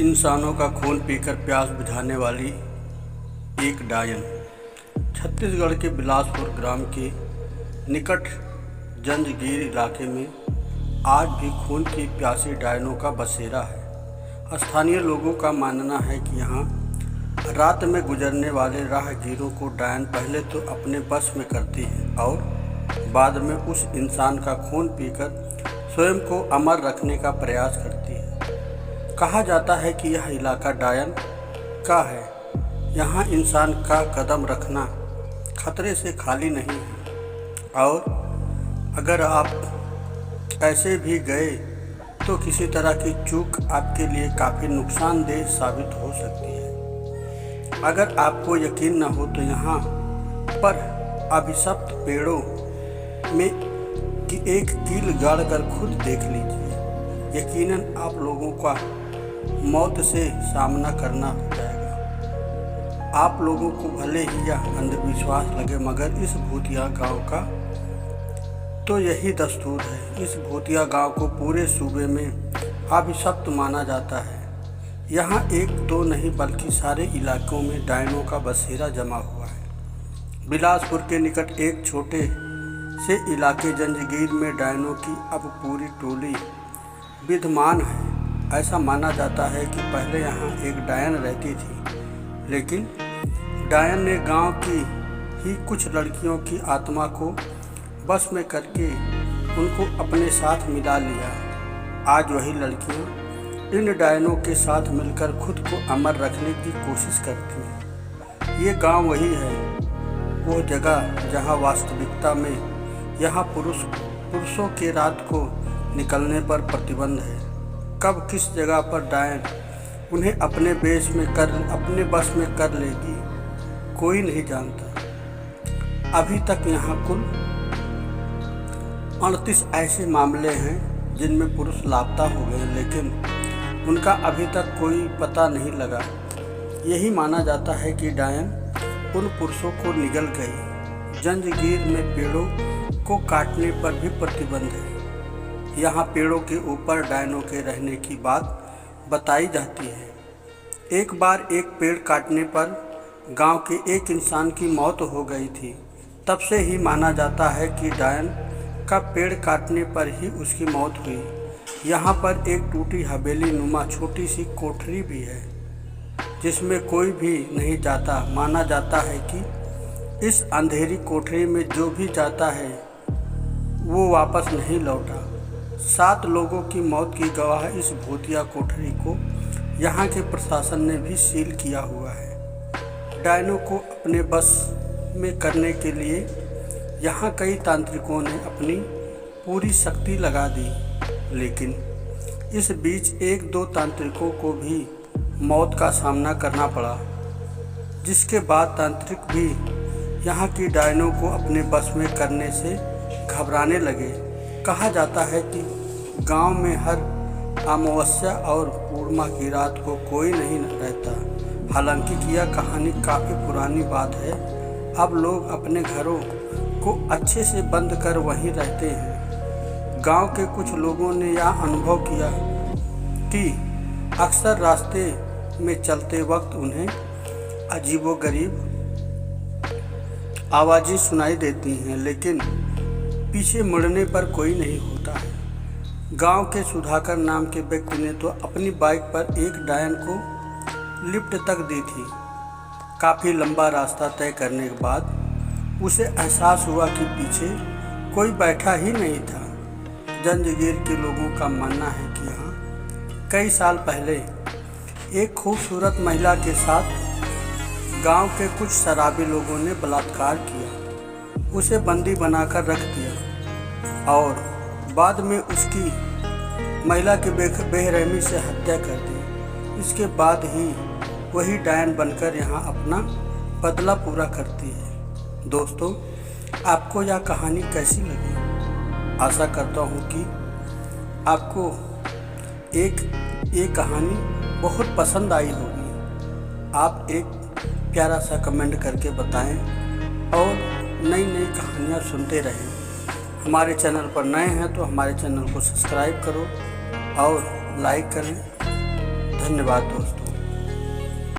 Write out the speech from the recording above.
इंसानों का खून पीकर प्यास बुझाने वाली एक डायन। छत्तीसगढ़ के बिलासपुर ग्राम के निकट जंजगीर इलाके में आज भी खून की प्यासी डायनों का बसेरा है। स्थानीय लोगों का मानना है कि यहाँ रात में गुजरने वाले राहगीरों को डायन पहले तो अपने बस में करती है और बाद में उस इंसान का खून पीकर स्वयं को अमर रखने का प्रयास करती है। कहा जाता है कि यह इलाका डायन का है। यहाँ इंसान का कदम रखना खतरे से खाली नहीं है और अगर आप ऐसे भी गए तो किसी तरह की चूक आपके लिए काफ़ी नुकसानदेह साबित हो सकती है। अगर आपको यकीन न हो तो यहाँ पर अभिशप्त पेड़ों में एक कील गाड़ कर खुद देख लीजिए। यकीनन आप लोगों का मौत से सामना करना हो जाएगा। आप लोगों को भले ही यह अंधविश्वास लगे मगर इस भूतिया गांव का तो यही दस्तूर है। इस भूतिया गांव को पूरे सूबे में अभिशप्त माना जाता है। यहाँ एक दो नहीं बल्कि सारे इलाकों में डायनों का बसेरा जमा हुआ है। बिलासपुर के निकट एक छोटे से इलाके जंजगीर में डायनों की अब पूरी टोली विद्यमान है। ऐसा माना जाता है कि पहले यहाँ एक डायन रहती थी, लेकिन डायन ने गांव की ही कुछ लड़कियों की आत्मा को बस में करके उनको अपने साथ मिला लिया। आज वही लड़कियाँ इन डायनों के साथ मिलकर खुद को अमर रखने की कोशिश करती हैं। ये गांव वही है, वो जगह जहाँ वास्तविकता में यहाँ पुरुषों के रात को निकलने पर प्रतिबंध है। कब किस जगह पर डायन उन्हें अपने बस में कर लेगी कोई नहीं जानता। अभी तक यहाँ कुल 38 ऐसे मामले हैं जिनमें पुरुष लापता हो गए, लेकिन उनका अभी तक कोई पता नहीं लगा। यही माना जाता है कि डायन उन पुरुषों को निगल गई। जंजगीर में पेड़ों को काटने पर भी प्रतिबंध है। यहाँ पेड़ों के ऊपर डायनों के रहने की बात बताई जाती है। एक बार एक पेड़ काटने पर गांव के एक इंसान की मौत हो गई थी। तब से ही माना जाता है कि डायन का पेड़ काटने पर ही उसकी मौत हुई। यहाँ पर एक टूटी हवेली नुमा छोटी सी कोठरी भी है जिसमें कोई भी नहीं जाता। माना जाता है कि इस अंधेरी कोठरी में जो भी जाता है वो वापस नहीं लौटा। 7 लोगों की मौत की गवाह इस भूतिया कोठरी को यहाँ के प्रशासन ने भी सील किया हुआ है। डायनों को अपने बस में करने के लिए यहाँ कई तांत्रिकों ने अपनी पूरी शक्ति लगा दी, लेकिन इस बीच 1-2 तांत्रिकों को भी मौत का सामना करना पड़ा, जिसके बाद तांत्रिक भी यहाँ की डायनों को अपने बस में करने से घबराने लगे। कहा जाता है कि गांव में हर अमावस्या और पूर्णिमा की रात को कोई नहीं रहता। हालांकि यह कहानी काफ़ी पुरानी बात है। अब लोग अपने घरों को अच्छे से बंद कर वहीं रहते हैं। गांव के कुछ लोगों ने यह अनुभव किया कि अक्सर रास्ते में चलते वक्त उन्हें अजीबोगरीब आवाज़ें सुनाई देती हैं, लेकिन पीछे मुड़ने पर कोई नहीं होता है। गांव के सुधाकर नाम के व्यक्ति ने तो अपनी बाइक पर एक डायन को लिफ्ट तक दी थी। काफ़ी लंबा रास्ता तय करने के बाद उसे एहसास हुआ कि पीछे कोई बैठा ही नहीं था। जंजगीर के लोगों का मानना है कि यहाँ कई साल पहले एक खूबसूरत महिला के साथ गांव के कुछ शराबी लोगों ने बलात्कार किया। उसे बंदी बनाकर रख दिया और बाद में उसकी महिला की बेरहमी से हत्या कर दी। इसके बाद ही वही डायन बनकर यहाँ अपना बदला पूरा करती है। दोस्तों, आपको यह कहानी कैसी लगी? आशा करता हूँ कि आपको ये कहानी बहुत पसंद आई होगी। आप एक प्यारा सा कमेंट करके बताएं और नई नई कहानियाँ सुनते रहें। हमारे चैनल पर नए हैं तो हमारे चैनल को सब्सक्राइब करो और लाइक करें। धन्यवाद दोस्तों।